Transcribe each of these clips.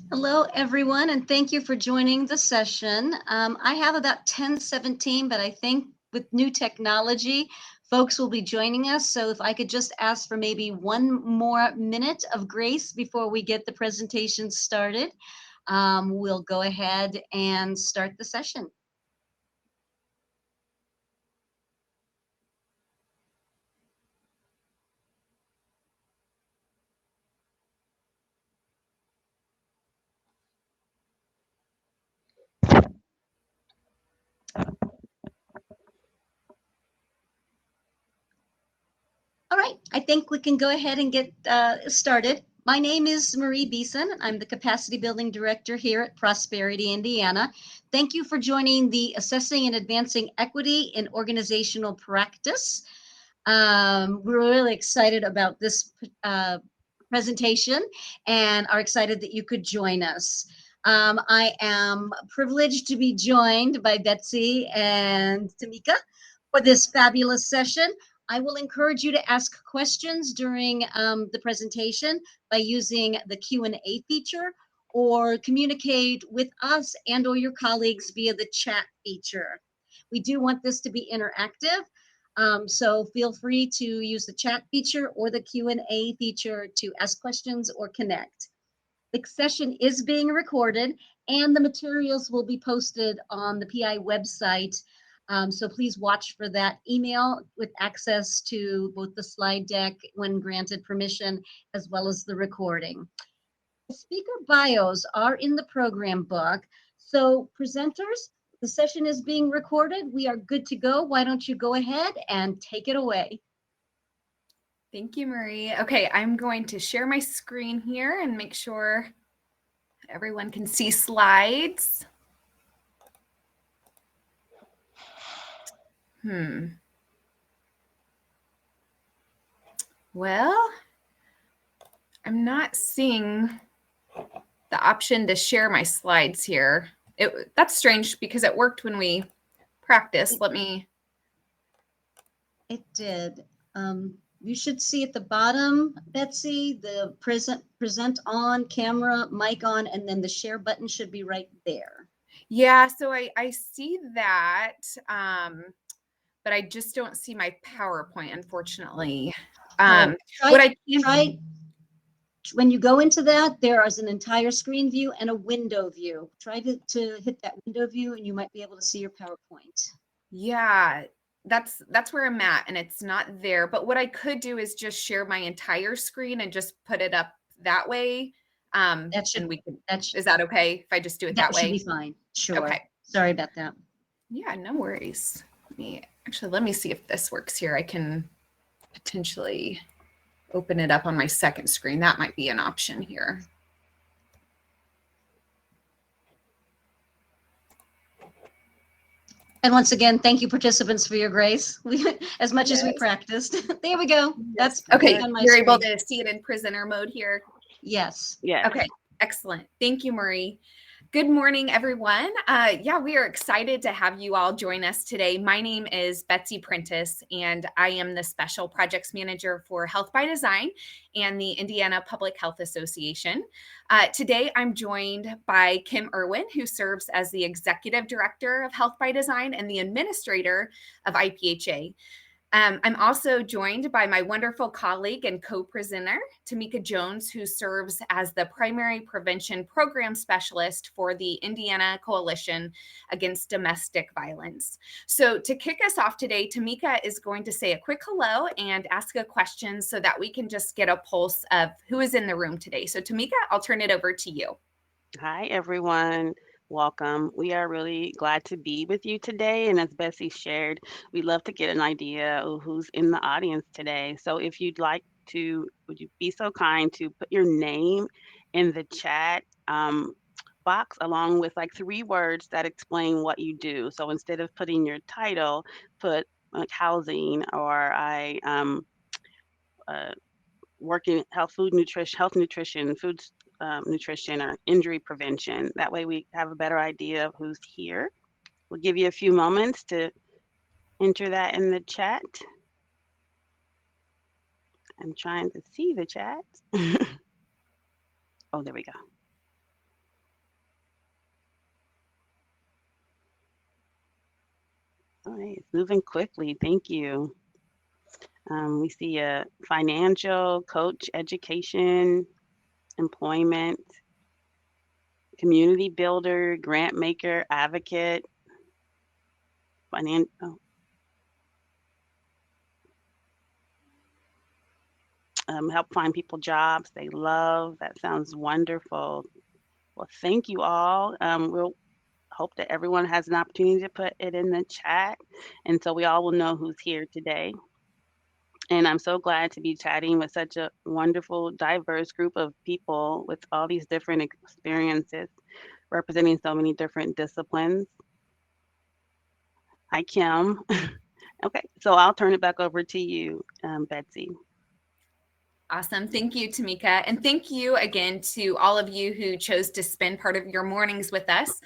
Hello, everyone, and thank you for joining the session. I have about 10:17, but I think with new technology, folks will be joining us. So if I could just ask for maybe one more minute of grace before we get the presentation started, we'll go ahead and start the session. All right, I think we can go ahead and get started. My name is Marie Beeson. I'm the Capacity Building Director here at Prosperity, Indiana. Thank you for joining the Assessing and Advancing Equity in Organizational Practice. We're really excited about this presentation and are excited that you could join us. I am privileged to be joined by Betsy and Tamika for this fabulous session. I will encourage you to ask questions during the presentation by using the Q&A feature or communicate with us and or your colleagues via the chat feature. We do want this to be interactive, so feel free to use the chat feature or the Q&A feature to ask questions or connect. The session is being recorded and the materials will be posted on the PI website. So please watch for that email with access to both the slide deck when granted permission, as well as the recording. The speaker bios are in the program book. So presenters, the session is being recorded. We are good to go. Why don't you go ahead and take it away? Thank you, Marie. Okay, I'm going to share my screen here and make sure everyone can see slides. Well, I'm not seeing the option to share my slides here. That's strange because it worked when we practiced. It did. You should see at the bottom, Betsy, the present on, camera, mic on, and then the share button should be right there. Yeah, so I see that, but I just don't see my PowerPoint, unfortunately. Try when you go into that, there is an entire screen view and a window view. Try to hit that window view and you might be able to see your PowerPoint. Yeah, that's where I'm at, and it's not there. But what I could do is just share my entire screen and just put it up that way. Is that okay if I just do it that way? That should be fine. Sure. Okay. Sorry about that. Yeah, no worries. Let me see if this works here. I can potentially open it up on my second screen. That might be an option here. And once again, thank you, participants, for your grace. As much as we practiced. There we go. Yes. That's okay. You're able to see it in presenter mode here? Yes. Yeah. Okay. Excellent. Thank you, Marie. Good morning, everyone. We are excited to have you all join us today. My name is Betsy Prentice, and I am the Special Projects Manager for Health by Design and the Indiana Public Health Association. Today, I'm joined by Kim Irwin, who serves as the Executive Director of Health by Design and the Administrator of IPHA. I'm also joined by my wonderful colleague and co-presenter, Tamika Jones, who serves as the Primary Prevention Program Specialist for the Indiana Coalition Against Domestic Violence. So to kick us off today, Tamika is going to say a quick hello and ask a question so that we can just get a pulse of who is in the room today. So Tamika, I'll turn it over to you. Hi, everyone. Welcome. We are really glad to be with you today. And as Betsy shared, we'd love to get an idea of who's in the audience today. So if you'd like to, would you be so kind to put your name in the chat box along with like 3 words that explain what you do. So instead of putting your title, put like housing or I work in health nutrition, nutrition or injury prevention. That way we have a better idea of who's here. We'll give you a few moments to enter that in the chat. I'm trying to see the chat. Oh, there we go. right, it's moving quickly. Thank you. We see a financial, coach, education, employment, community builder, grant maker, advocate, oh, help find people jobs they love. That sounds wonderful. Well, thank you all. We'll hope that everyone has an opportunity to put it in the chat, and so we all will know who's here today. And I'm so glad to be chatting with such a wonderful, diverse group of people with all these different experiences, representing so many different disciplines. Hi, Kim. Okay, so I'll turn it back over to you, Betsy. Awesome. Thank you, Tamika. And thank you again to all of you who chose to spend part of your mornings with us.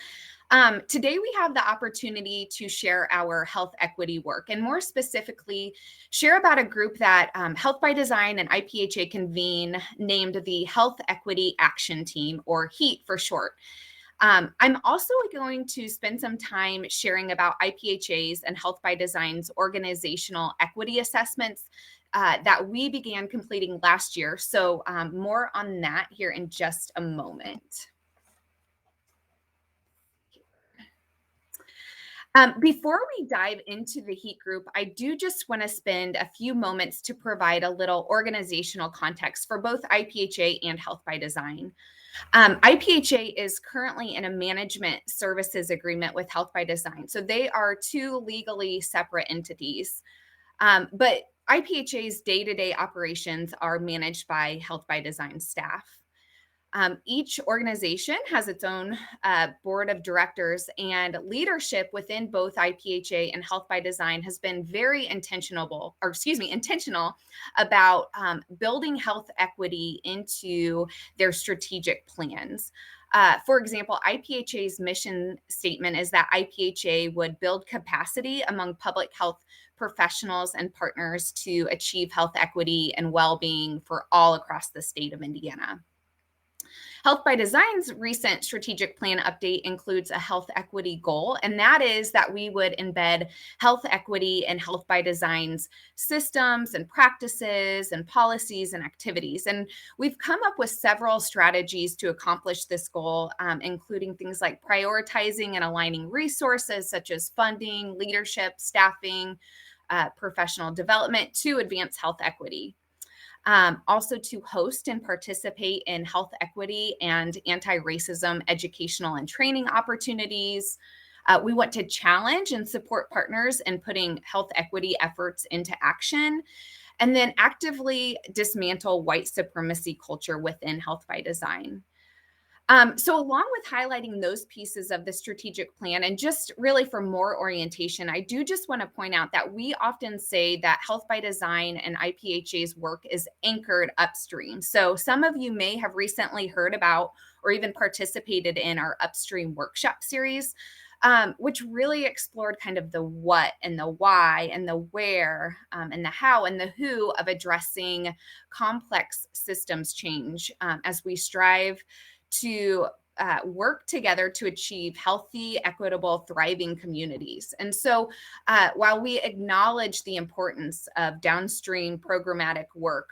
Today, we have the opportunity to share our health equity work, and more specifically, share about a group that Health by Design and IPHA convene named the Health Equity Action Team, or HEAT for short. I'm also going to spend some time sharing about IPHA's and Health by Design's organizational equity assessments that we began completing last year. So more on that here in just a moment. Before we dive into the HEAT group, I do just want to spend a few moments to provide a little organizational context for both IPHA and Health by Design. IPHA is currently in a management services agreement with Health by Design. So they are two legally separate entities. But IPHA's day-to-day operations are managed by Health by Design staff. Each organization has its own board of directors, and leadership within both IPHA and Health by Design has been very intentional about building health equity into their strategic plans. For example, IPHA's mission statement is that IPHA would build capacity among public health professionals and partners to achieve health equity and well-being for all across the state of Indiana. Health by Design's recent strategic plan update includes a health equity goal, and that is that we would embed health equity in Health by Design's systems and practices and policies and activities. And we've come up with several strategies to accomplish this goal, including things like prioritizing and aligning resources such as funding, leadership, staffing, professional development to advance health equity. Also to host and participate in health equity and anti-racism educational and training opportunities. We want to challenge and support partners in putting health equity efforts into action, and then actively dismantle white supremacy culture within Health by Design. So along with highlighting those pieces of the strategic plan, and just really for more orientation, I do just want to point out that we often say that Health by Design and IPHA's work is anchored upstream. So some of you may have recently heard about or even participated in our upstream workshop series, which really explored kind of the what and the why and the where and the how and the who of addressing complex systems change as we strive to work together to achieve healthy, equitable, thriving communities. And so while we acknowledge the importance of downstream programmatic work,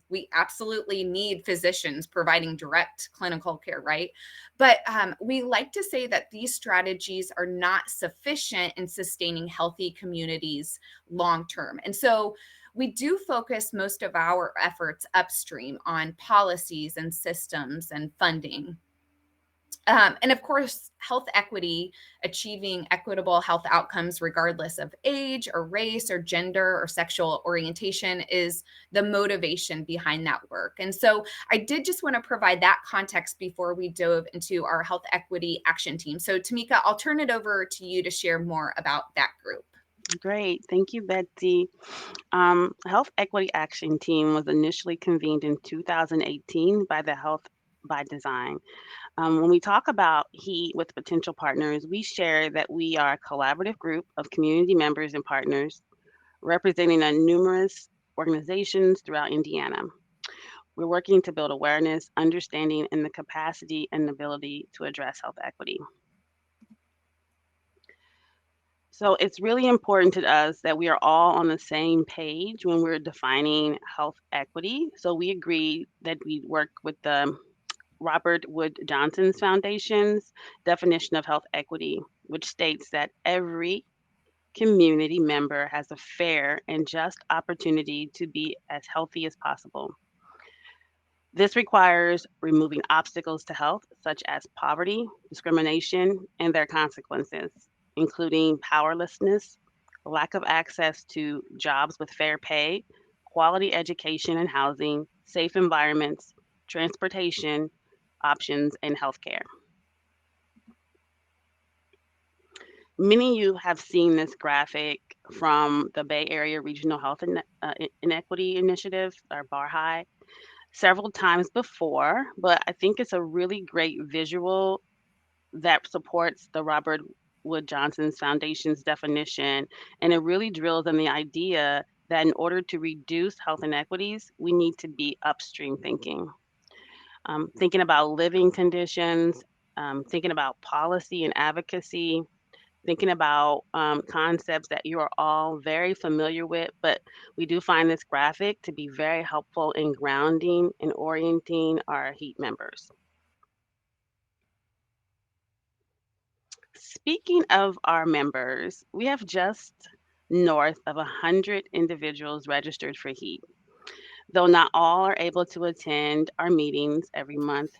we absolutely need physicians providing direct clinical care, right? But we like to say that these strategies are not sufficient in sustaining healthy communities long term. And so we do focus most of our efforts upstream on policies and systems and funding. And of course, health equity, achieving equitable health outcomes regardless of age or race or gender or sexual orientation, is the motivation behind that work. And so I did just want to provide that context before we dove into our health equity action team. So Tamika, I'll turn it over to you to share more about that group. Great. Thank you, Betsy. Health Equity Action Team was initially convened in 2018 by the Health by Design. When we talk about HEAT with potential partners, we share that we are a collaborative group of community members and partners representing numerous organizations throughout Indiana. We're working to build awareness, understanding, and the capacity and ability to address health equity. So it's really important to us that we are all on the same page when we're defining health equity. So we agreed that we work with the Robert Wood Johnson's Foundation's definition of health equity, which states that every community member has a fair and just opportunity to be as healthy as possible. This requires removing obstacles to health, such as poverty, discrimination, and their consequences, including powerlessness, lack of access to jobs with fair pay, quality education and housing, safe environments, transportation options, and healthcare. Many of you have seen this graphic from the Bay Area Regional Health Inequity Initiative, or BARHI, several times before, but I think it's a really great visual that supports the Robert Wood Johnson's Foundation's definition, and it really drills on the idea that in order to reduce health inequities, we need to be upstream thinking. Thinking about living conditions, thinking about policy and advocacy, thinking about concepts that you are all very familiar with, but we do find this graphic to be very helpful in grounding and orienting our HEAT members. Speaking of our members, we have just north of 100 individuals registered for HEAT. Though not all are able to attend our meetings every month,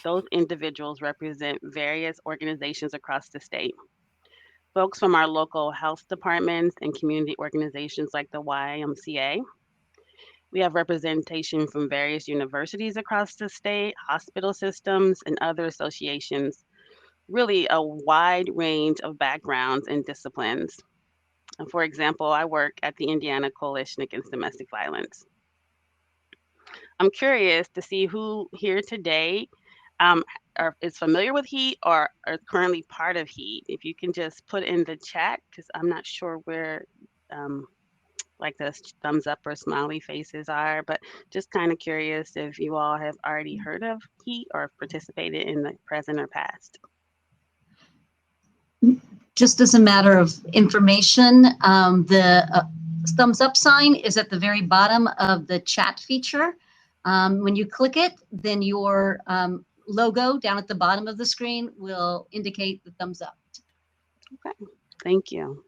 those individuals represent various organizations across the state. Folks from our local health departments and community organizations like the YMCA. We have representation from various universities across the state, hospital systems, and other associations. Really a wide range of backgrounds and disciplines. And for example, I work at the Indiana Coalition Against Domestic Violence. I'm curious to see who here today is familiar with HEAT or are currently part of HEAT. If you can just put in the chat, because I'm not sure where like the thumbs up or smiley faces are, but just kind of curious if you all have already heard of HEAT or participated in the present or past. Just as a matter of information, the thumbs up sign is at the very bottom of the chat feature. When you click it, then your logo down at the bottom of the screen will indicate the thumbs up. Okay, thank you.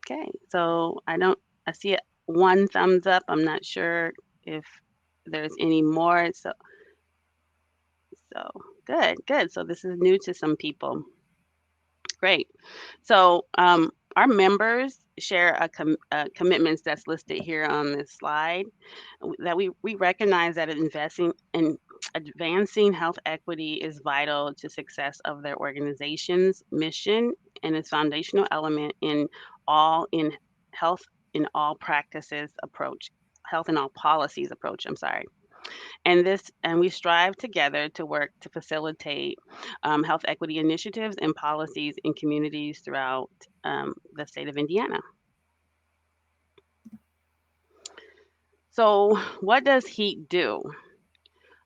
Okay, so I see one thumbs up. I'm not sure if there's any more. So good. So this is new to some people. Great. So our members share commitments that's listed here on this slide, that we recognize that investing in advancing health equity is vital to success of their organization's mission and its foundational element in health in all practices approach, health in all policies approach, I'm sorry. And we strive together to work to facilitate health equity initiatives and policies in communities throughout the state of Indiana. So what does HEAT do?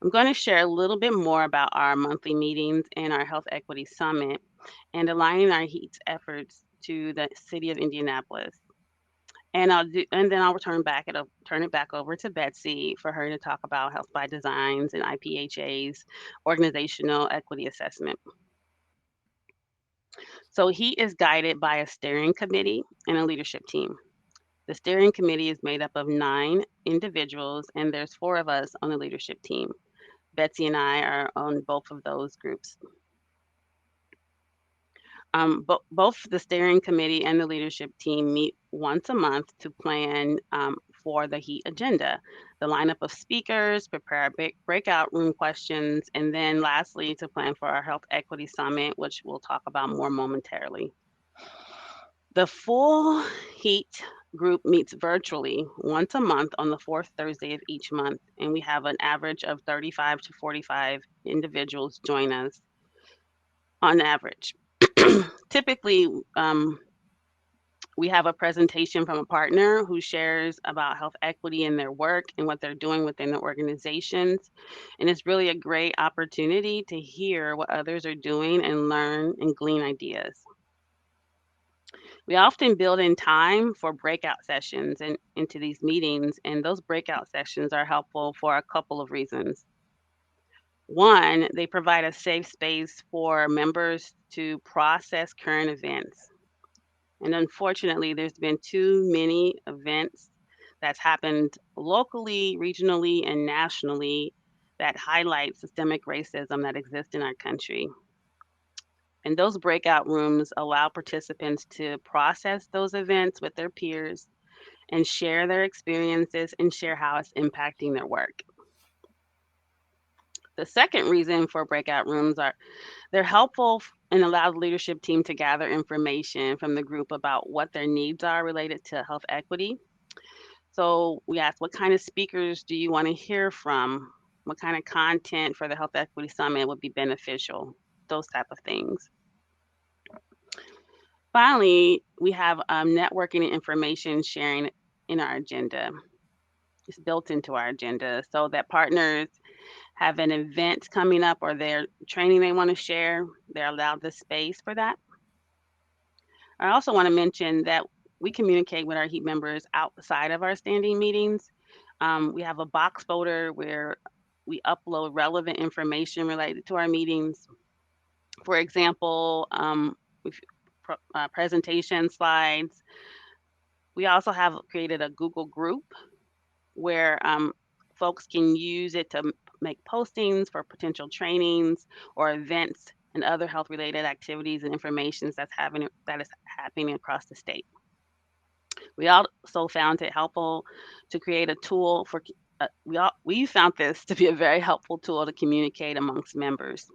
I'm going to share a little bit more about our monthly meetings and our Health Equity Summit and aligning our HEAT's efforts to the city of Indianapolis. And then I'll turn it back over to Betsy for her to talk about Health by Designs and IPHA's organizational equity assessment. So HEAT is guided by a steering committee and a leadership team. The steering committee is made up of 9 individuals, and there's 4 of us on the leadership team. Betsy and I are on both of those groups. Both the steering committee and the leadership team meet once a month to plan for the HEAT agenda, the lineup of speakers, prepare breakout room questions, and then lastly, to plan for our Health Equity Summit, which we'll talk about more momentarily. The full HEAT group meets virtually once a month on the 4th Thursday of each month, and we have an average of 35 to 45 individuals join us on average. Typically, we have a presentation from a partner who shares about health equity in their work and what they're doing within the organizations. And it's really a great opportunity to hear what others are doing and learn and glean ideas. We often build in time for breakout sessions and into these meetings, and those breakout sessions are helpful for a couple of reasons. One, they provide a safe space for members to process current events. And unfortunately, there's been too many events that's happened locally, regionally, and nationally that highlight systemic racism that exists in our country. And those breakout rooms allow participants to process those events with their peers and share their experiences and share how it's impacting their work. The second reason for breakout rooms are they're helpful and allow the leadership team to gather information from the group about what their needs are related to health equity. So we asked, what kind of speakers do you want to hear from? What kind of content for the Health Equity Summit would be beneficial? Those type of things. Finally, we have networking and information sharing in our agenda. It's built into our agenda so that partners have an event coming up or their training they want to share, they're allowed the space for that. I also want to mention that we communicate with our HEAP members outside of our standing meetings. We have a box folder where we upload relevant information related to our meetings. For example, presentation slides. We also have created a Google group where folks can use it to make postings for potential trainings or events and other health related activities and information that is happening across the state. We also found it helpful to create a tool for we found this to be a very helpful tool to communicate amongst members.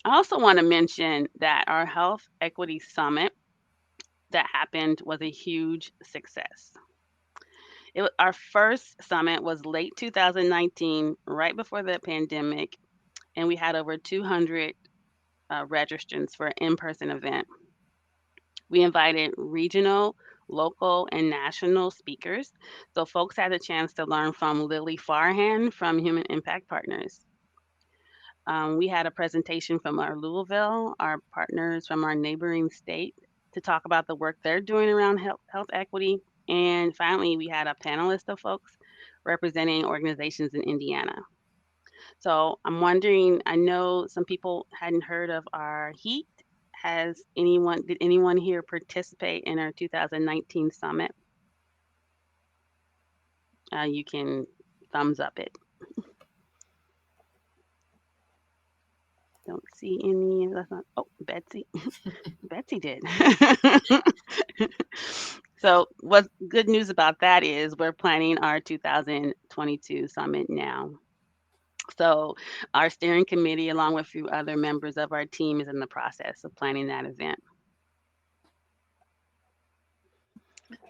I also want to mention that our Health Equity Summit that happened was a huge success. Our first summit was late 2019, right before the pandemic, and we had over 200 registrants for an in-person event. We invited regional, local, and national speakers, so folks had a chance to learn from Lily Farhan from Human Impact Partners. We had a presentation from our Louisville, our partners from our neighboring state, to talk about the work they're doing around health equity. And finally, we had a panelist of folks representing organizations in Indiana. So I'm wondering, I know some people hadn't heard of our HEAT. Did anyone here participate in our 2019 summit? You can thumbs up it. Don't see any. Oh, Betsy. Betsy did. So what's good news about that is we're planning our 2022 summit now. So our steering committee, along with a few other members of our team, is in the process of planning that event.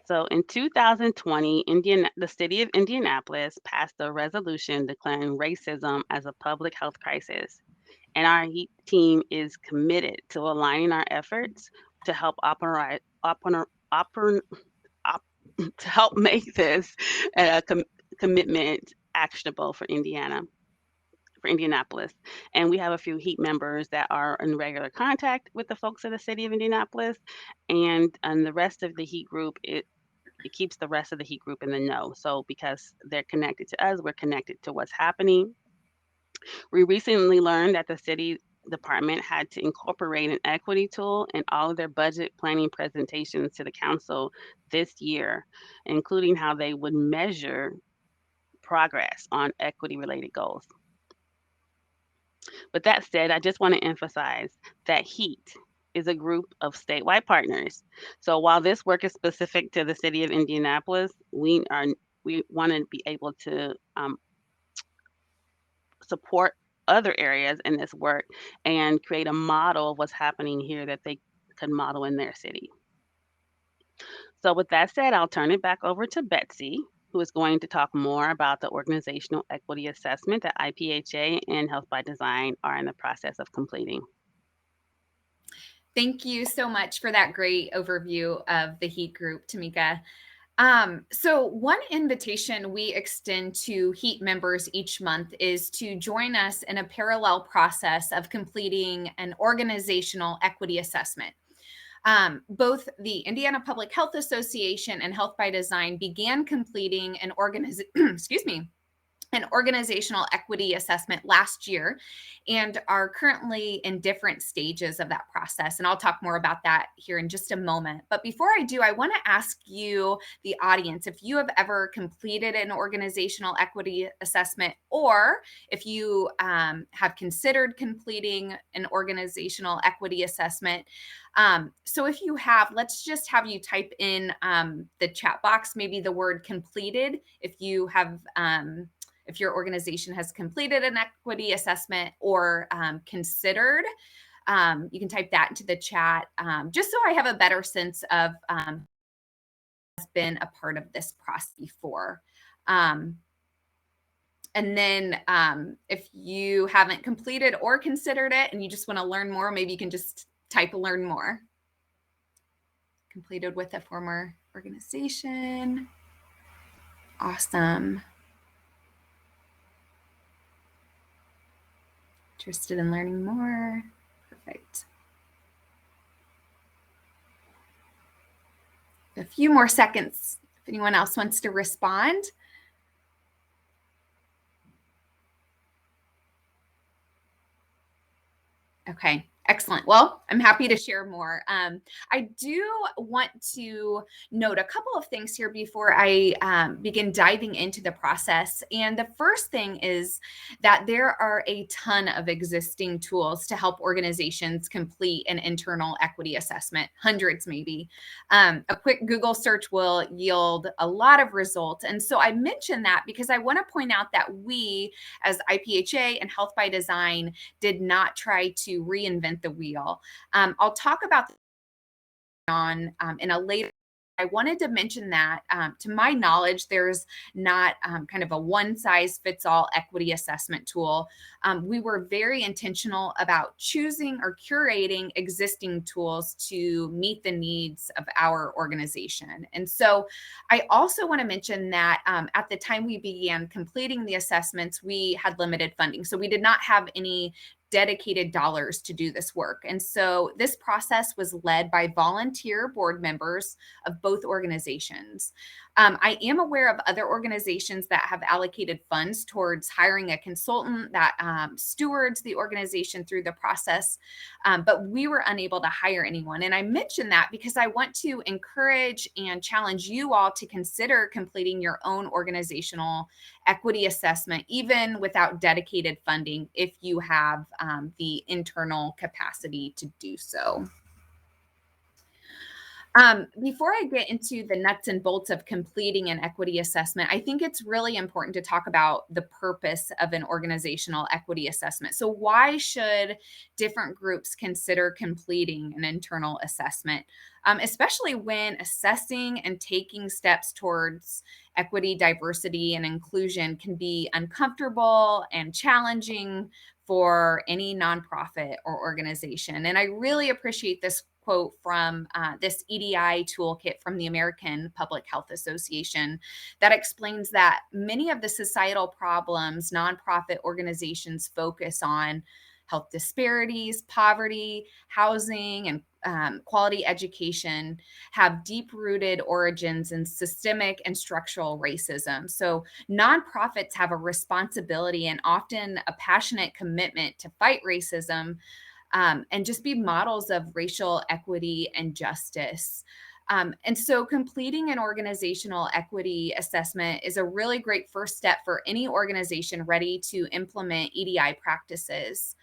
So in 2020, the city of Indianapolis passed a resolution declaring racism as a public health crisis. And our HEAP team is committed to aligning our efforts to help to help make this commitment actionable for Indianapolis. And we have a few HEAP members that are in regular contact with the folks of the city of Indianapolis, and the rest of the HEAP group, it keeps the rest of the HEAP group in the know. So because they're connected to us, we're connected to what's happening. We recently learned that the city department had to incorporate an equity tool in all of their budget planning presentations to the council this year, including how they would measure progress on equity related goals. With that said, I just want to emphasize that HEAT is a group of statewide partners. So while this work is specific to the city of Indianapolis, we want to be able to support other areas in this work and create a model of what's happening here that they could model in their city. So with that said, I'll turn it back over to Betsy, who is going to talk more about the organizational equity assessment that IPHA and Health by Design are in the process of completing. Thank you so much for that great overview of the HEAT group, Tamika. So one invitation we extend to HEAT members each month is to join us in a parallel process of completing an organizational equity assessment. Both the Indiana Public Health Association and Health by Design began completing an an organizational equity assessment last year and are currently in different stages of that process. And I'll talk more about that here in just a moment. But before I do, I want to ask you, the audience, if you have ever completed an organizational equity assessment, or if you have considered completing an organizational equity assessment. So if you have, let's just have you type in the chat box, maybe the word completed, if you have if your organization has completed an equity assessment or considered. You can type that into the chat, just so I have a better sense of has been a part of this process before. And then if you haven't completed or considered it and you just want to learn more, maybe you can just type learn more. Completed with a former organization. Awesome. Interested in learning more. Perfect. A few more seconds if anyone else wants to respond. Okay, excellent. Well, I'm happy to share more. I do want to note a couple of things here before I begin diving into the process. And the first thing is that there are a ton of existing tools to help organizations complete an internal equity assessment, hundreds maybe. A quick Google search will yield a lot of results. And so I mention that because I want to point out that we, as IPHA and Health by Design, did not try to reinvent the wheel. I'll talk about on in a later. I wanted to mention that to my knowledge, there's not kind of a one size fits all equity assessment tool. We were very intentional about choosing or curating existing tools to meet the needs of our organization. And so I also want to mention that at the time we began completing the assessments, we had limited funding. So we did not have any dedicated dollars to do this work. And so this process was led by volunteer board members of both organizations. I am aware of other organizations that have allocated funds towards hiring a consultant that stewards the organization through the process, but we were unable to hire anyone. And I mention that because I want to encourage and challenge you all to consider completing your own organizational equity assessment, even without dedicated funding, if you have the internal capacity to do so. Before I get into the nuts and bolts of completing an equity assessment, I think it's really important to talk about the purpose of an organizational equity assessment. So why should different groups consider completing an internal assessment, especially when assessing and taking steps towards equity, diversity, and inclusion can be uncomfortable and challenging for any nonprofit or organization. And I really appreciate this quote from this EDI toolkit from the American Public Health Association that explains that many of the societal problems nonprofit organizations focus on, health disparities, poverty, housing, and quality education, have deep-rooted origins in systemic and structural racism. So nonprofits have a responsibility and often a passionate commitment to fight racism, and just be models of racial equity and justice. And so completing an organizational equity assessment is a really great first step for any organization ready to implement EDI practices.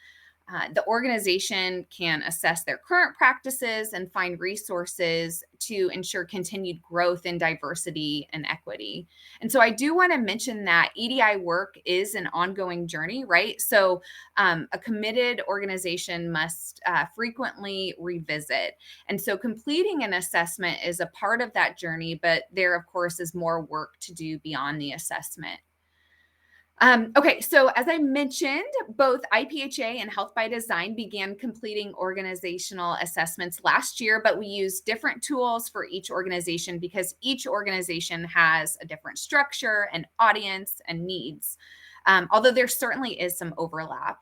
The organization can assess their current practices and find resources to ensure continued growth in diversity and equity. And so I do want to mention that EDI work is an ongoing journey, right? So a committed organization must frequently revisit. And so completing an assessment is a part of that journey, but there, of course, is more work to do beyond the assessment. Okay, so as I mentioned, both IPHA and Health by Design began completing organizational assessments last year, but we use different tools for each organization because each organization has a different structure and audience and needs, although there certainly is some overlap.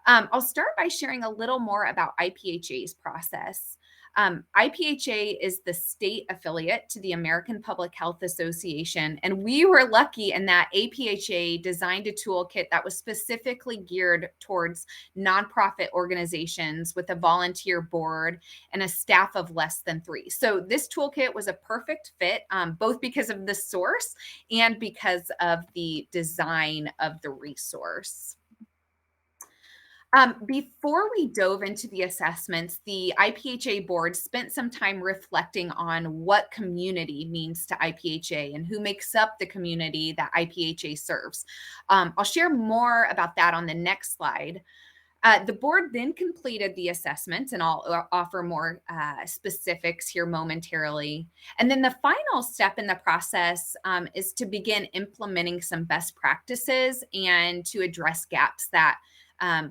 I'll start by sharing a little more about IPHA's process. IPHA is the state affiliate to the American Public Health Association, and we were lucky in that APHA designed a toolkit that was specifically geared towards nonprofit organizations with a volunteer board and a staff of less than 3. So this toolkit was a perfect fit, both because of the source and because of the design of the resource. Before we dove into the assessments, the IPHA board spent some time reflecting on what community means to IPHA and who makes up the community that IPHA serves. I'll share more about that on the next slide. The board then completed the assessments, and I'll offer more specifics here momentarily. And then the final step in the process is to begin implementing some best practices and to address gaps that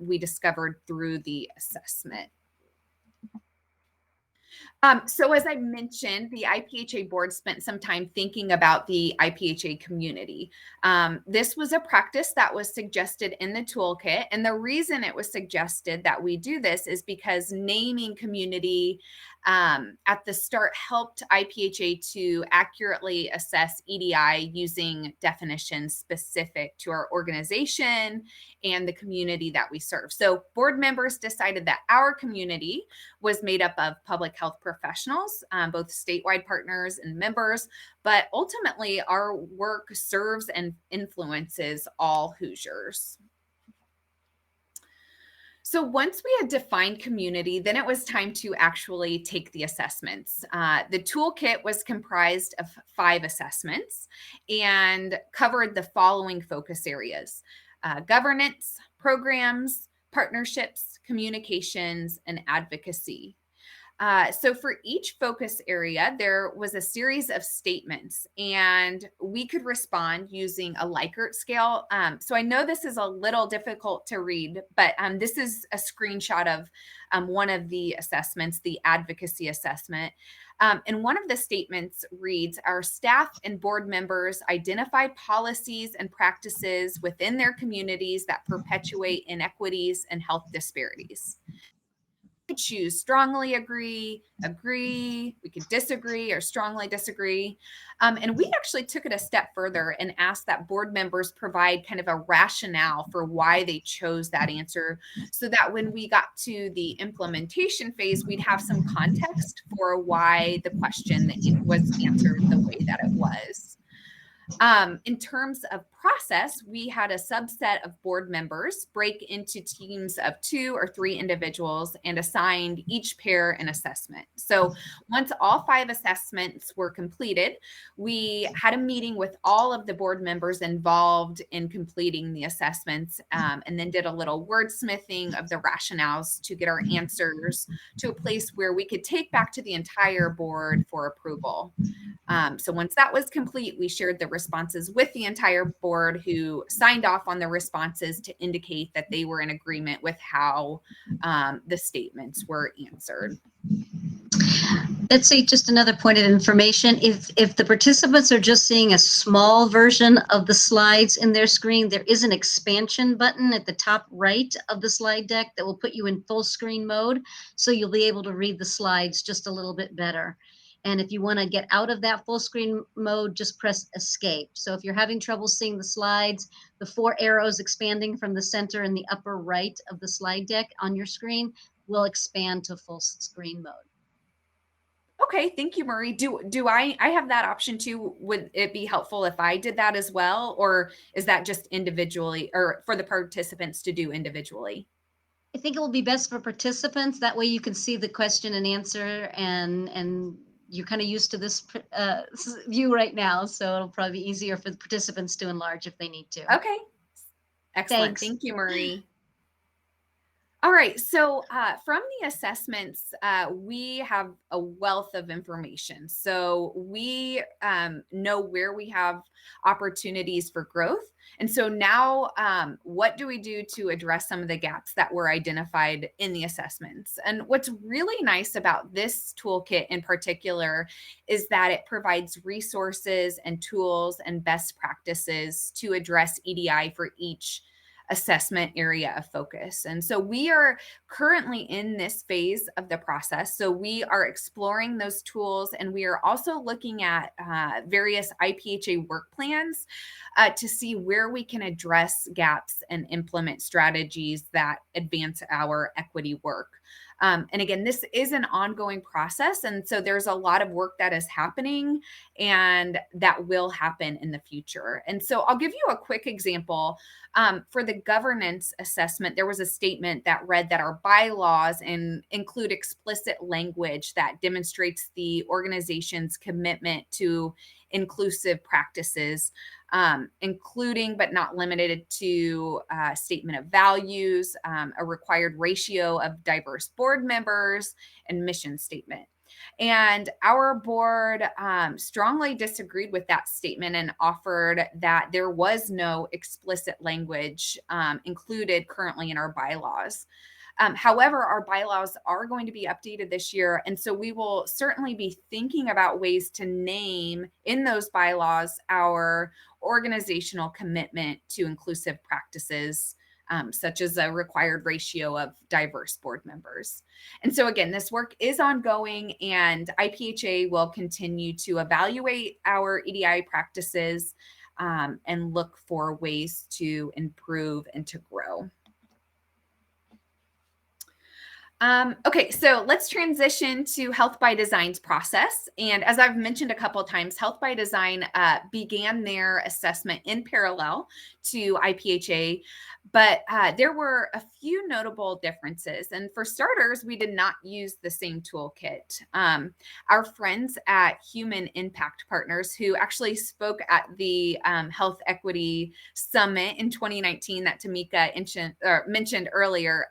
we discovered through the assessment. So as I mentioned, the IPHA board spent some time thinking about the IPHA community. This was a practice that was suggested in the toolkit. And the reason it was suggested that we do this is because naming community at the start helped IPHA to accurately assess EDI using definitions specific to our organization and the community that we serve. So board members decided that our community was made up of public health professionals, both statewide partners and members, but ultimately our work serves and influences all Hoosiers. So once we had defined community, then it was time to actually take the assessments. The toolkit was comprised of 5 assessments and covered the following focus areas: governance, programs, partnerships, communications, and advocacy. So for each focus area, there was a series of statements, and we could respond using a Likert scale. So I know this is a little difficult to read, but this is a screenshot of one of the assessments, the advocacy assessment. And one of the statements reads, our staff and board members identify policies and practices within their communities that perpetuate inequities and health disparities. Could choose strongly agree, we could disagree, or strongly disagree. And we actually took it a step further and asked that board members provide kind of a rationale for why they chose that answer, so that when we got to the implementation phase, we'd have some context for why the question was answered the way that it was. In terms of process, we had a subset of board members break into teams of 2 or 3 individuals and assigned each pair an assessment. So once all 5 assessments were completed, we had a meeting with all of the board members involved in completing the assessments, and then did a little wordsmithing of the rationales to get our answers to a place where we could take back to the entire board for approval. So once that was complete, we shared the responses with the entire board, who signed off on the responses to indicate that they were in agreement with how the statements were answered. Let's say just another point of information. If the participants are just seeing a small version of the slides in their screen, there is an expansion button at the top right of the slide deck that will put you in full screen mode. So you'll be able to read the slides just a little bit better. And if you want to get out of that full screen mode, just press escape. So if you're having trouble seeing the slides, the 4 arrows expanding from the center in the upper right of the slide deck on your screen will expand to full screen mode. Okay, thank you, Marie. Do I have that option too? Would it be helpful if I did that as well, or is that just individually, or for the participants to do individually? I think it will be best for participants. That way you can see the question and answer, and you're kind of used to this view right now, so it'll probably be easier for the participants to enlarge if they need to. Okay, excellent. Thanks. Thank you, Marie. All right. So from the assessments, we have a wealth of information. So we know where we have opportunities for growth. And so now, what do we do to address some of the gaps that were identified in the assessments? And what's really nice about this toolkit in particular is that it provides resources and tools and best practices to address EDI for each assessment area of focus. And so we are currently in this phase of the process. So we are exploring those tools, and we are also looking at various IPHA work plans to see where we can address gaps and implement strategies that advance our equity work. And again, this is an ongoing process. And so there's a lot of work that is happening and that will happen in the future. And so I'll give you a quick example. For the governance assessment, there was a statement that read that our bylaws include explicit language that demonstrates the organization's commitment to inclusive practices, including but not limited to statement of values, a required ratio of diverse board members, and mission statement. And our board strongly disagreed with that statement and offered that there was no explicit language included currently in our bylaws. However, our bylaws are going to be updated this year. And so we will certainly be thinking about ways to name in those bylaws our organizational commitment to inclusive practices, such as a required ratio of diverse board members. And so again, this work is ongoing, and IPHA will continue to evaluate our EDI practices and look for ways to improve and to grow. Okay, so let's transition to Health by Design's process. And as I've mentioned a couple of times, Health by Design began their assessment in parallel to IPHA, but there were a few notable differences. And for starters, we did not use the same toolkit. Our friends at Human Impact Partners, who actually spoke at the Health Equity Summit in 2019 that Tamika mentioned earlier,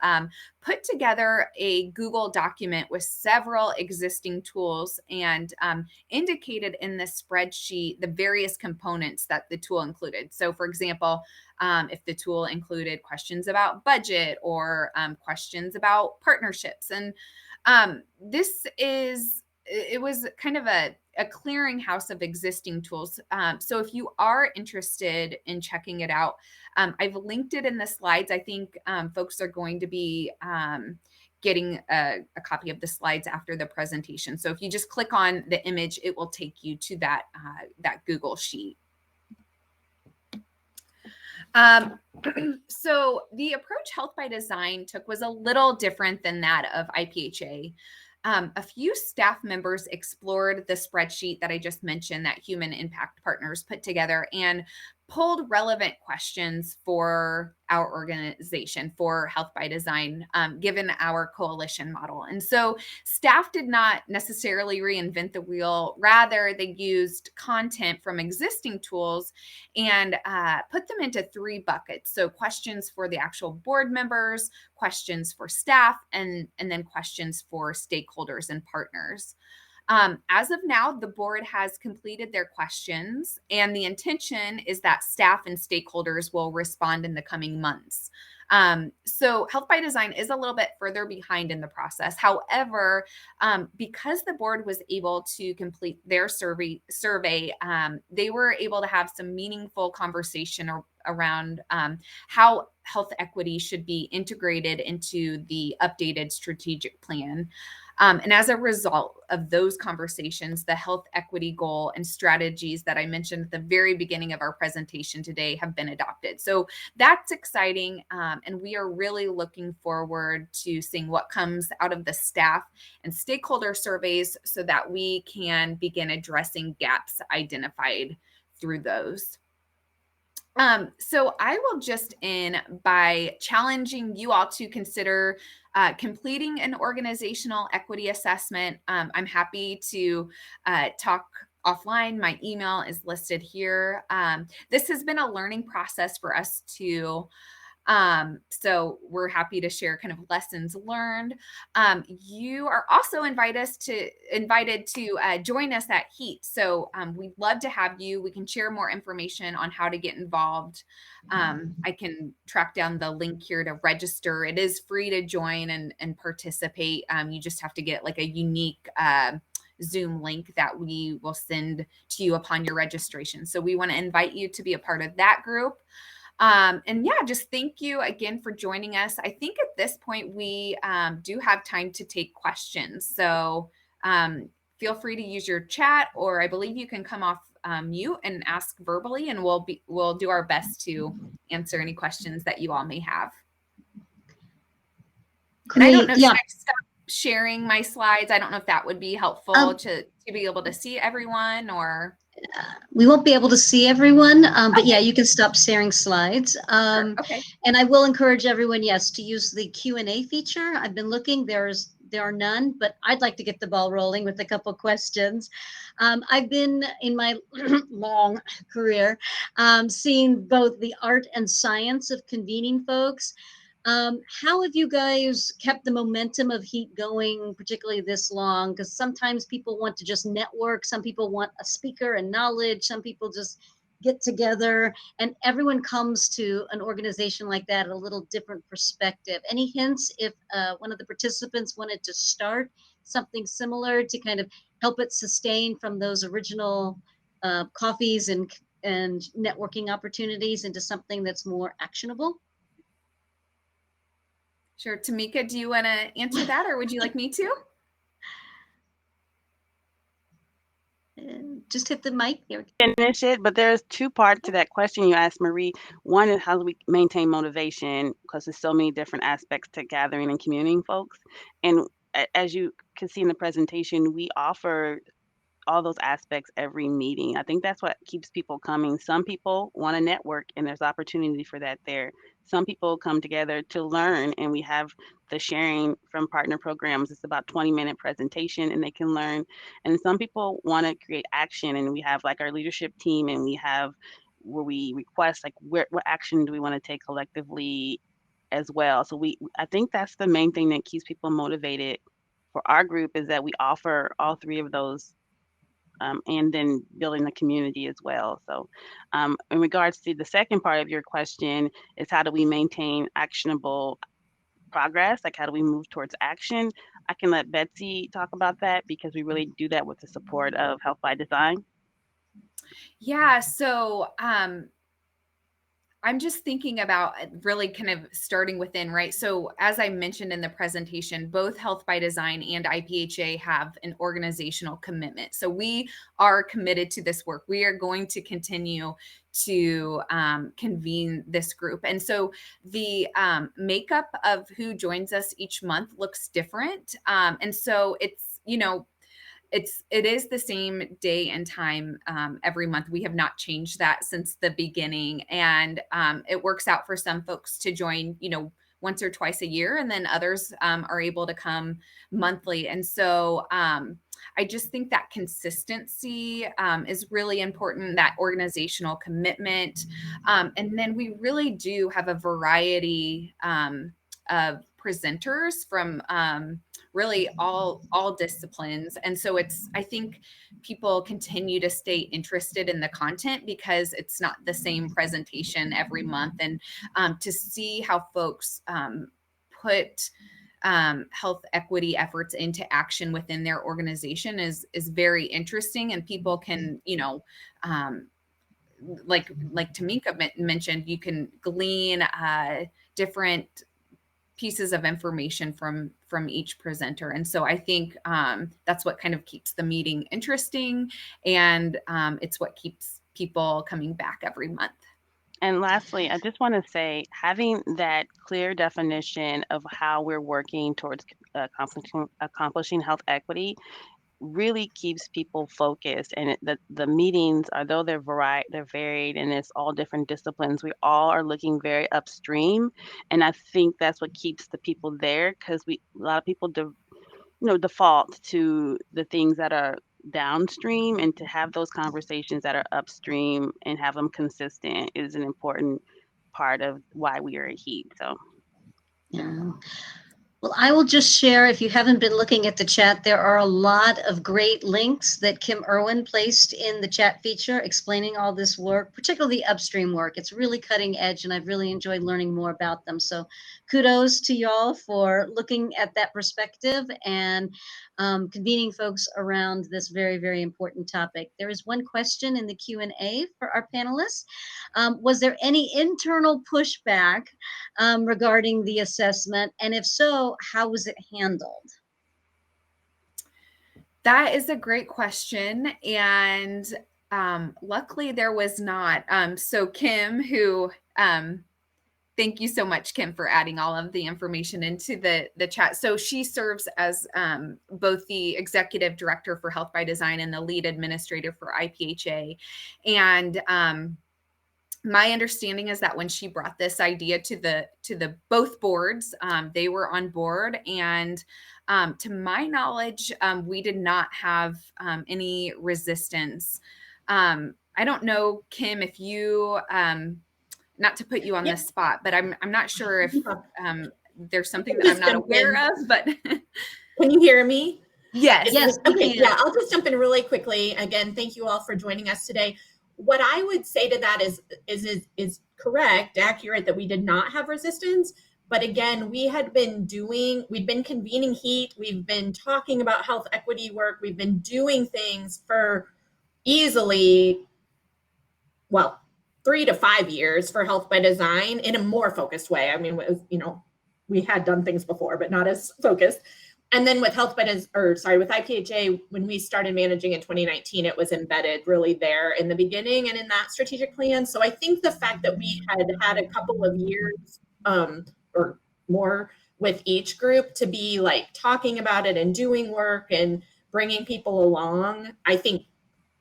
put together a Google document with several existing tools and indicated in this spreadsheet the various components that the tool included. So for example, if the tool included questions about budget or questions about partnerships. And it was kind of a clearinghouse of existing tools. So if you are interested in checking it out, I've linked it in the slides. I think folks are going to be getting a copy of the slides after the presentation. So if you just click on the image, it will take you to that Google sheet. So the approach Health by Design took was a little different than that of IPHA. A few staff members explored the spreadsheet that I just mentioned that Human Impact Partners put together and pulled relevant questions for our organization for Health by Design, given our coalition model. And so staff did not necessarily reinvent the wheel. Rather, they used content from existing tools and put them into 3 buckets. So questions for the actual board members, questions for staff, and then questions for stakeholders and partners. As of now, the board has completed their questions, and the intention is that staff and stakeholders will respond in the coming months. So Health by Design is a little bit further behind in the process. However, because the board was able to complete their survey, they were able to have some meaningful conversation around how health equity should be integrated into the updated strategic plan. And as a result of those conversations, the health equity goal and strategies that I mentioned at the very beginning of our presentation today have been adopted. So that's exciting. And we are really looking forward to seeing what comes out of the staff and stakeholder surveys so that we can begin addressing gaps identified through those. So I will just end by challenging you all to consider completing an organizational equity assessment. I'm happy to talk offline. My email is listed here. This has been a learning process for us to So we're happy to share kind of lessons learned. You are also invited to join us at HEAT. So we'd love to have you. We can share more information on how to get involved. I can track down the link here to register. It is free to join and participate. You just have to get like a unique Zoom link that we will send to you upon your registration. So we want to invite you to be a part of that group. And yeah, just thank you again for joining us. I think at this point we do have time to take questions. So feel free to use your chat, or I believe you can come off mute and ask verbally, and we'll do our best to answer any questions that you all may have. And I don't know, Great. Yeah. should I stop sharing my slides? I don't know if that would be helpful to be able to see everyone, or we won't be able to see everyone, but Okay. yeah, you can stop sharing slides. Okay. And I will encourage everyone, yes, to use the Q&A feature. I've been looking, there are none, but I'd like to get the ball rolling with a couple questions. I've been in my long career seeing both the art and science of convening folks. How have you guys kept the momentum of HEAT going, particularly this long? Because sometimes people want to just network. Some people want a speaker and knowledge. Some people just get together, and everyone comes to an organization like that at a little different perspective. Any hints if one of the participants wanted to start something similar to kind of help it sustain from those original coffees and networking opportunities into something that's more actionable? Sure. Tamika, do you want to answer that, or would you like me to? Just hit the mic there. Finish it, but there's two parts to that question you asked, Marie. One is how do we maintain motivation, because there's so many different aspects to gathering and communing folks. And as you can see in the presentation, we offer all those aspects every meeting. I think that's what keeps people coming. Some people want to network, and there's opportunity for that there. Some people come together to learn, and we have the sharing from partner programs. It's about 20-minute presentation, and they can learn. And some people want to create action, and we have like our leadership team, and we have where we request like what action do we want to take collectively as well. So I think that's the main thing that keeps people motivated for our group, is that we offer all three of those, and then building the community as well. So in regards to the second part of your question, is how do we maintain actionable progress? Like how do we move towards action? I can let Betsy talk about that, because we really do that with the support of Health by Design. Yeah. So I'm just thinking about really kind of starting within, right? So as I mentioned in the presentation, both Health by Design and IPHA have an organizational commitment. So we are committed to this work. We are going to continue to convene this group. And so the makeup of who joins us each month looks different. And so it's, it is the same day and time every month. We have not changed that since the beginning, and it works out for some folks to join, once or twice a year, and then others are able to come monthly. And so I just think that consistency is really important, that organizational commitment. And then we really do have a variety of presenters from really all disciplines. And so I think people continue to stay interested in the content because it's not the same presentation every month. And to see how folks put health equity efforts into action within their organization is very interesting. And people can, like Tamika mentioned, you can glean different pieces of information from each presenter. And so I think that's what kind of keeps the meeting interesting, and it's what keeps people coming back every month. And lastly, I just want to say, having that clear definition of how we're working towards accomplishing health equity really keeps people focused. And the meetings, although they're varied, and it's all different disciplines, we all are looking very upstream. And I think that's what keeps the people there, because a lot of people default to the things that are downstream, and to have those conversations that are upstream and have them consistent is an important part of why we are at HEAT. So. Yeah. Well, I will just share, if you haven't been looking at the chat, there are a lot of great links that Kim Irwin placed in the chat feature explaining all this work, particularly upstream work. It's really cutting edge, and I've really enjoyed learning more about them. So kudos to y'all for looking at that perspective and convening folks around this very, very important topic. There is one question in the Q&A for our panelists. Was there any internal pushback regarding the assessment? And if so, how was it handled? That is a great question. And luckily there was not. So Kim, who, thank you so much, Kim, for adding all of the information into the chat. So she serves as both the executive director for Health by Design and the lead administrator for IPHA. And my understanding is that when she brought this idea to the both boards, they were on board, and to my knowledge, we did not have any resistance. I don't know, Kim, if you, not to put you on the spot, but I'm not sure if there's something that I'm not aware of. But can you hear me? Yes. Yes. Okay. Yeah, I'll just jump in really quickly. Again, thank you all for joining us today. What I would say to that is correct, accurate, that we did not have resistance. But again, we'd been convening HEAT. We've been talking about health equity work. We've been doing things for easily, 3 to 5 years for Health by Design in a more focused way. I mean, we had done things before, but not as focused. And then with with IPHA, when we started managing in 2019, it was embedded really there in the beginning and in that strategic plan. So I think the fact that we had a couple of years or more with each group to be like talking about it and doing work and bringing people along, I think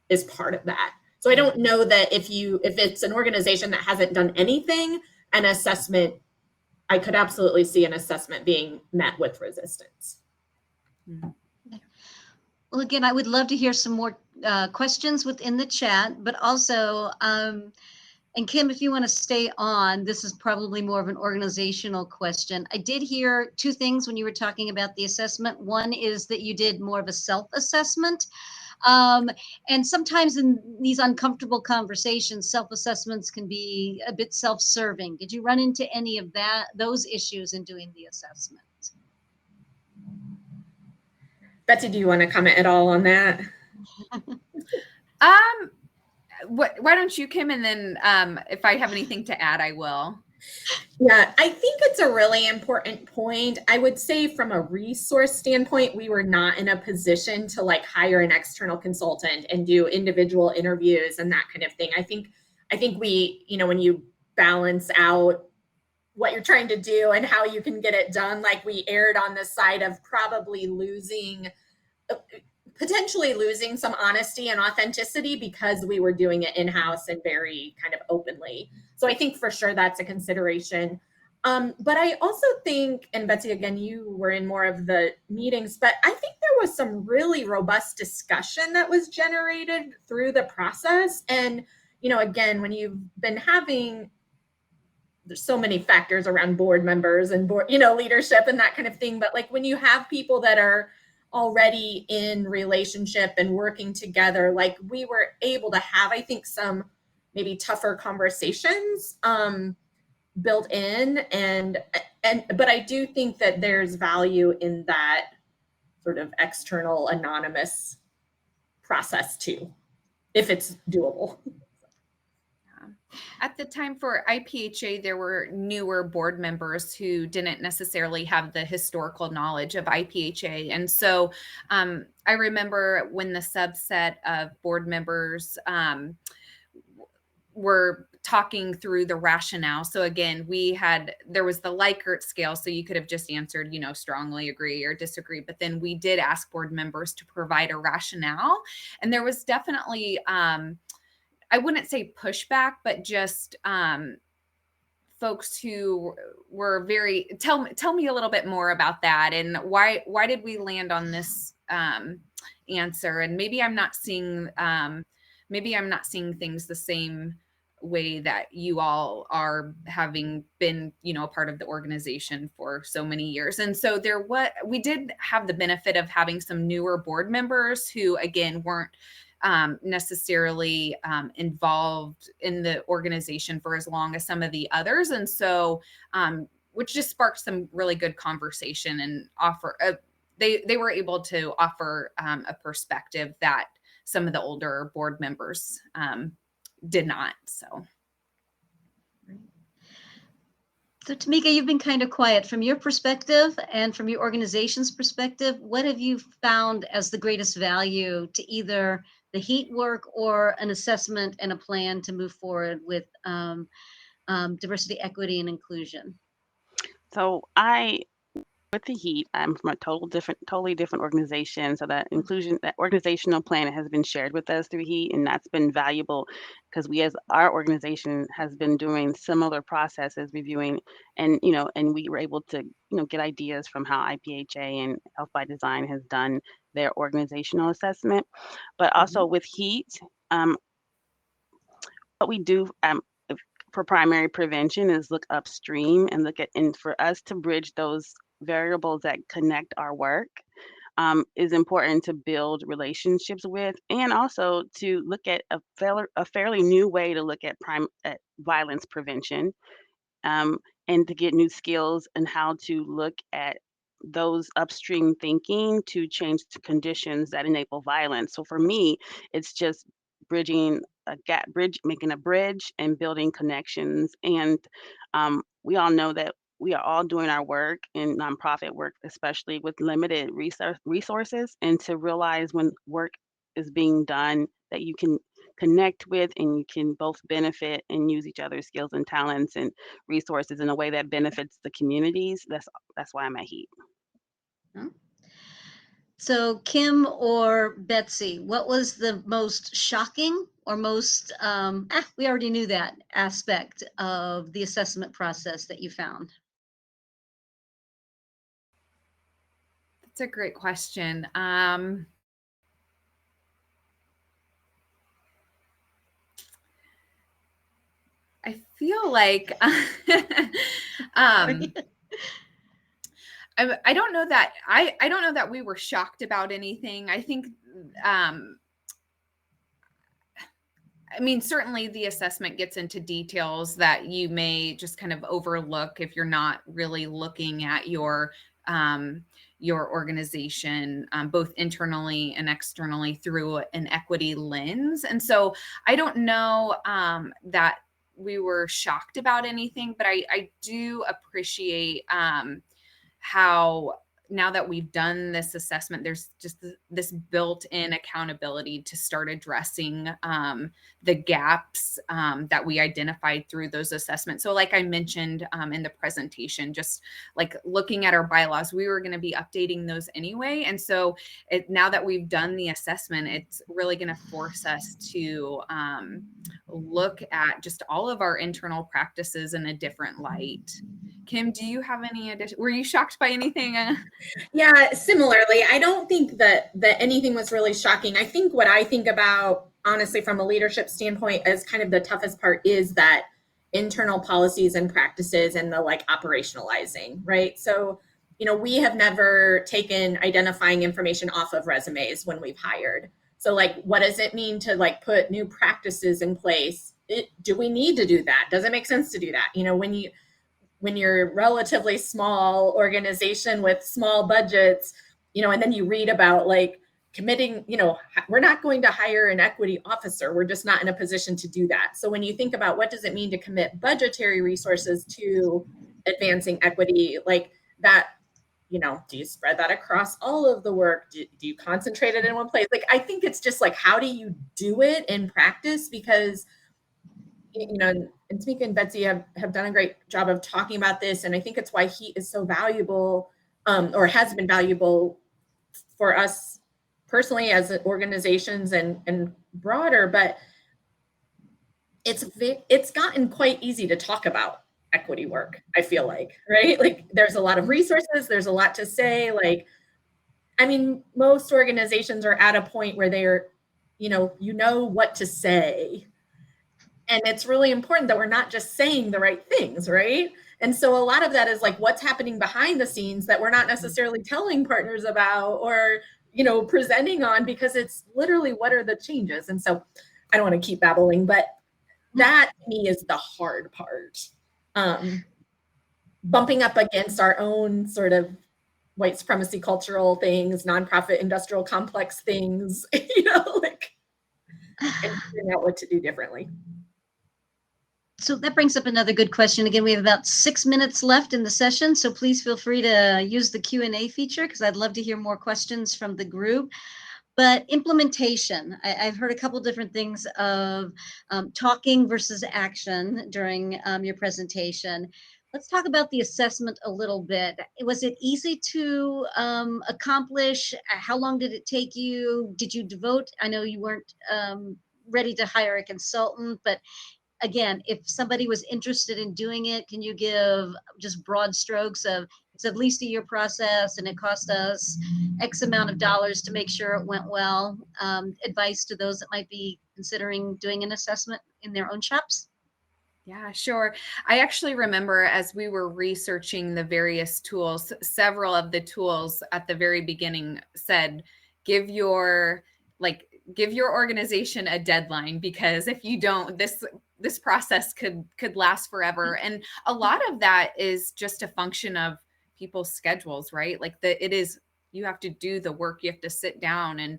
is part of that. So I don't know that if it's an organization that hasn't done anything, an assessment, I could absolutely see an assessment being met with resistance. Well, again, I would love to hear some more questions within the chat, but also, and Kim, if you want to stay on, this is probably more of an organizational question. I did hear two things when you were talking about the assessment. One is that you did more of a self-assessment. And sometimes in these uncomfortable conversations, self-assessments can be a bit self-serving. Did you run into any of those issues in doing the assessment? Betsy, do you want to comment at all on that? Why don't you, Kim, and then if I have anything to add, I will. Yeah, I think it's a really important point. I would say from a resource standpoint, we were not in a position to like hire an external consultant and do individual interviews and that kind of thing. I think we, when you balance out what you're trying to do and how you can get it done, like we erred on the side of probably potentially losing some honesty and authenticity because we were doing it in-house and very kind of openly. So I think for sure that's a consideration. But I also think, and Betsy, again, you were in more of the meetings, but I think there was some really robust discussion that was generated through the process. And, again, when you've been having, there's so many factors around board members and board, leadership and that kind of thing. But like when you have people that are already in relationship and working together, like we were able to have, I think, some maybe tougher conversations built in, but I do think that there's value in that sort of external anonymous process too, if it's doable. At the time for IPHA, there were newer board members who didn't necessarily have the historical knowledge of IPHA. And so I remember when the subset of board members were talking through the rationale. So again, there was the Likert scale. So you could have just answered, strongly agree or disagree. But then we did ask board members to provide a rationale. And there was definitely, I wouldn't say pushback, but just folks who were very, tell me a little bit more about that. And why did we land on this answer? And maybe I'm not seeing things the same way that you all are, having been, a part of the organization for so many years. And so we did have the benefit of having some newer board members who, again, weren't necessarily involved in the organization for as long as some of the others. And so, which just sparked some really good conversation and they were able to offer a perspective that some of the older board members did not. So Tamika, you've been kind of quiet. From your perspective and from your organization's perspective, what have you found as the greatest value to either the HEAT work or an assessment and a plan to move forward with diversity, equity, and inclusion? So with the HEAT, I'm from a totally different organization. So that organizational plan has been shared with us through HEAT, and that's been valuable because as our organization has been doing similar processes, reviewing, and we were able to get ideas from how IPHA and Health by Design has done their organizational assessment. But also with HEAT, what we do for primary prevention is look upstream and for us to bridge those variables that connect our work, is important to build relationships with, and also to look at a fairly new way to look at violence prevention, and to get new skills and how to look at those upstream thinking to change the conditions that enable violence. So for me, it's just making a bridge and building connections. And we all know that we are all doing our work in nonprofit work, especially with limited resources, and to realize when work is being done that you can connect with and you can both benefit and use each other's skills and talents and resources in a way that benefits the communities. That's why I'm at HEAT. So Kim or Betsy, what was the most shocking or most, we already knew that aspect of the assessment process that you found? That's a great question. I feel like I don't know that I don't know that we were shocked about anything. I think certainly the assessment gets into details that you may just kind of overlook if you're not really looking at your organization, both internally and externally through an equity lens. And so I don't know that we were shocked about anything, but I do appreciate how, now that we've done this assessment, there's just this built-in accountability to start addressing the gaps that we identified through those assessments. So like I mentioned in the presentation, just like looking at our bylaws, we were going to be updating those anyway. And so now that we've done the assessment, it's really going to force us to look at just all of our internal practices in a different light. Kim, do you have any addition? Were you shocked by anything? Yeah, similarly, I don't think that anything was really shocking. I think what I think about, honestly, from a leadership standpoint, as kind of the toughest part is that internal policies and practices and the operationalizing, right? So, we have never taken identifying information off of resumes when we've hired. So what does it mean to put new practices in place? Do we need to do that? Does it make sense to do that? When you're a relatively small organization with small budgets, and then you read about committing, we're not going to hire an equity officer. We're just not in a position to do that. So when you think about what does it mean to commit budgetary resources to advancing equity, that, do you spread that across all of the work? Do you concentrate it in one place? I think it's just how do you do it in practice? Because and Tamika and Betsy have done a great job of talking about this. And I think it's why HEAT is so valuable, or has been valuable for us personally as organizations and broader, but it's gotten quite easy to talk about equity work, I feel right? There's a lot of resources, there's a lot to say. Most organizations are at a point where they're, you know what to say. And it's really important that we're not just saying the right things, right? And so a lot of that is like what's happening behind the scenes that we're not necessarily telling partners about or, presenting on, because it's literally what are the changes. And so I don't want to keep babbling, but that to me is the hard part. Bumping up against our own sort of white supremacy cultural things, nonprofit industrial complex things, and figuring out what to do differently. So that brings up another good question. Again, we have about 6 minutes left in the session, so please feel free to use the Q&A feature because I'd love to hear more questions from the group. But implementation, I've heard a couple different things of talking versus action during your presentation. Let's talk about the assessment a little bit. Was it easy to accomplish? How long did it take you? Did you devote? I know you weren't ready to hire a consultant, but again, if somebody was interested in doing it, can you give just broad strokes of it's at least a year process and it cost us X amount of dollars to make sure it went well? Advice to those that might be considering doing an assessment in their own shops? Yeah, sure. I actually remember as we were researching the various tools, several of the tools at the very beginning said, give your organization a deadline, because if you don't, this process could last forever. And a lot of that is just a function of people's schedules, right? Like you have to do the work, you have to sit down, and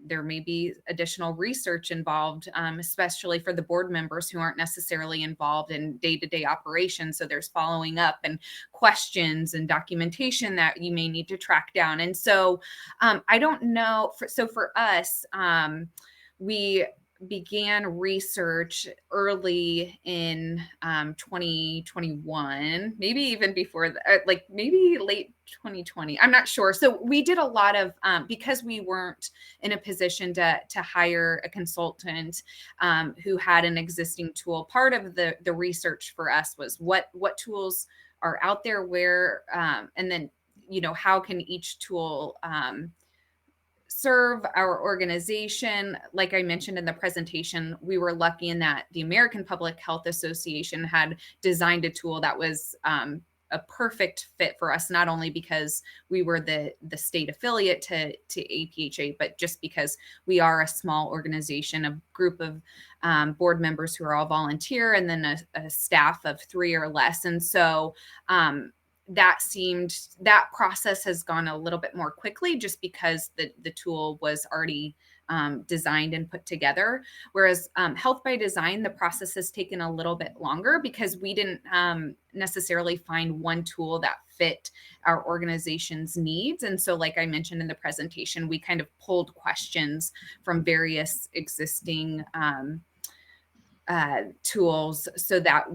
there may be additional research involved, especially for the board members who aren't necessarily involved in day-to-day operations. So there's following up and questions and documentation that you may need to track down. And so I don't know. For us, we began research early in 2021, maybe even before, maybe late 2020. I'm not sure. So we did a lot of, because we weren't in a position to hire a consultant who had an existing tool. Part of the research for us was what tools are out there, where, and then, how can each tool serve our organization. Like I mentioned in the presentation, we were lucky in that the American Public Health Association had designed a tool that was a perfect fit for us, not only because we were the state affiliate to APHA, but just because we are a small organization, a group of board members who are all volunteer, and then a staff of 3 or less. And so that process has gone a little bit more quickly just because the tool was already designed and put together. Whereas Health by Design, the process has taken a little bit longer because we didn't necessarily find one tool that fit our organization's needs. And so, like I mentioned in the presentation, we kind of pulled questions from various existing tools so that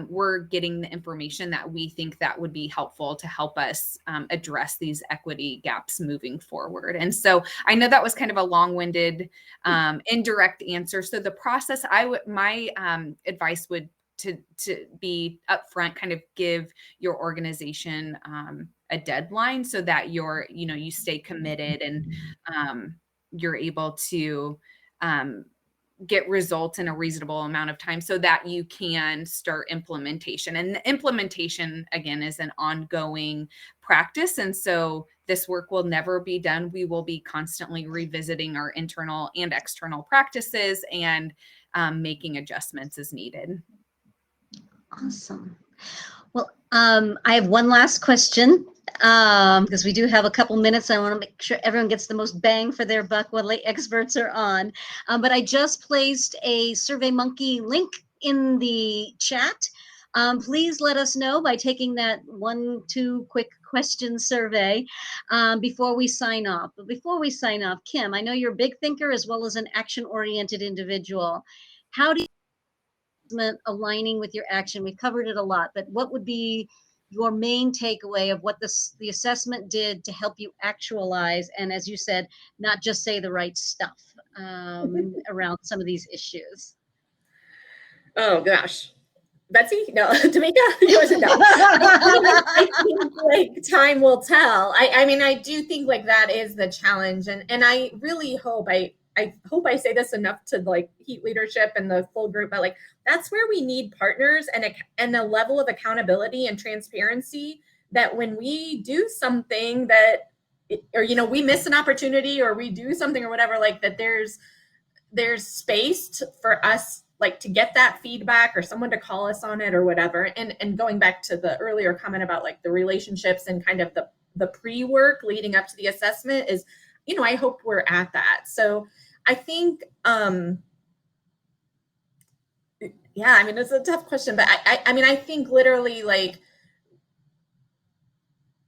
we're getting the information that we think that would be helpful to help us address these equity gaps moving forward. And so I know that was kind of a long-winded, indirect answer. So the process, my advice would to be upfront, kind of give your organization a deadline so that you stay committed and you're able to get results in a reasonable amount of time so that you can start implementation. And the implementation, again, is an ongoing practice. And so this work will never be done. We will be constantly revisiting our internal and external practices and making adjustments as needed. Awesome. Well, I have one last question. Because we do have a couple minutes. I want to make sure everyone gets the most bang for their buck while the experts are on. But I just placed a SurveyMonkey link in the chat. Please let us know by taking that 1-2 quick question survey before we sign off. But before we sign off, Kim, I know you're a big thinker as well as an action-oriented individual. How do you aligning with your action? We've covered it a lot, but what would be your main takeaway of what the assessment did to help you actualize, and as you said, not just say the right stuff around some of these issues? Oh gosh, Betsy? No, Tamika? Yours or no? I think time will tell. I mean, I do think that is the challenge, and I really hope I I hope I say this enough to like heat leadership and the full group, but like that's where we need partners and a level of accountability and transparency that when we do something that or we miss an opportunity or we do something or whatever, like that there's space for us like to get that feedback or someone to call us on it or whatever. And going back to the earlier comment about like the relationships and kind of the pre-work leading up to the assessment is, I hope we're at that. So I think, yeah, I mean, it's a tough question, but I mean, I think literally like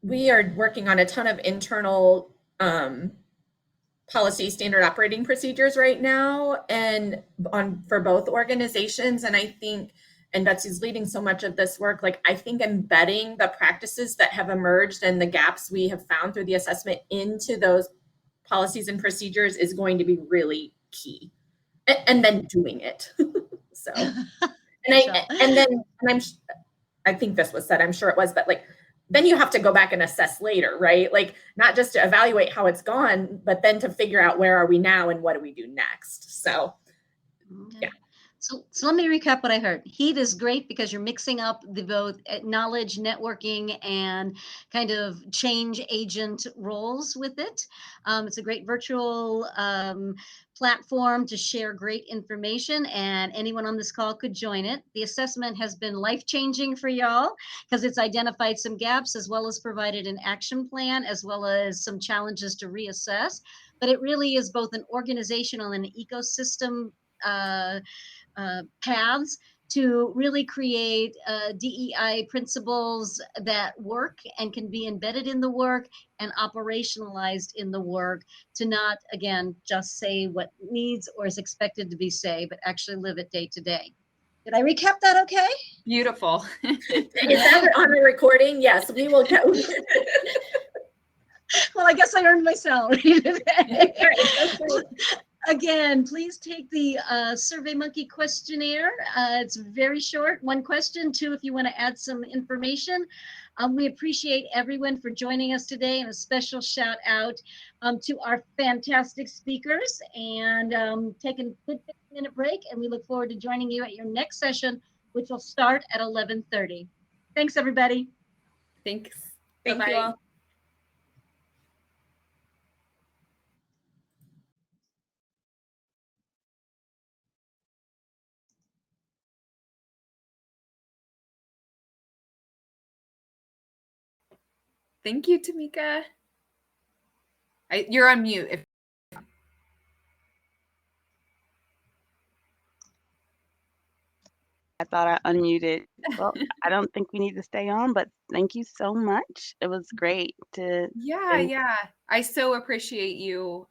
we are working on a ton of internal policy standard operating procedures right now and for both organizations. And I think, and Betsy's leading so much of this work, like I think embedding the practices that have emerged and the gaps we have found through the assessment into those policies and procedures is going to be really key. And then doing it. So, I think this was said, I'm sure it was, but like, then you have to go back and assess later, right? Like not just to evaluate how it's gone, but then to figure out where are we now and what do we do next? So, yeah. So let me recap what I heard. HEAT is great because you're mixing up the both knowledge, networking, and kind of change agent roles with it. It's a great virtual platform to share great information, and anyone on this call could join it. The assessment has been life-changing for y'all because it's identified some gaps as well as provided an action plan as well as some challenges to reassess. But it really is both an organizational and an ecosystem paths to really create DEI principles that work and can be embedded in the work and operationalized in the work to not, again, just say what needs or is expected to be said, but actually live it day to day. Did I recap that okay? Beautiful. Is that on the recording? Yes, we will go. Well, I guess I earned my salary today. Again, please take the SurveyMonkey questionnaire. It's very short, one question, two if you want to add some information. We appreciate everyone for joining us today, and a special shout out to our fantastic speakers, and take a good 15-minute break, and we look forward to joining you at your next session, which will start at 11:30. Thanks, everybody. Thanks. Thank you all. Thank you, Tamika. You're on mute. I thought I unmuted. Well, I don't think we need to stay on, but thank you so much. It was great to. Yeah. I so appreciate you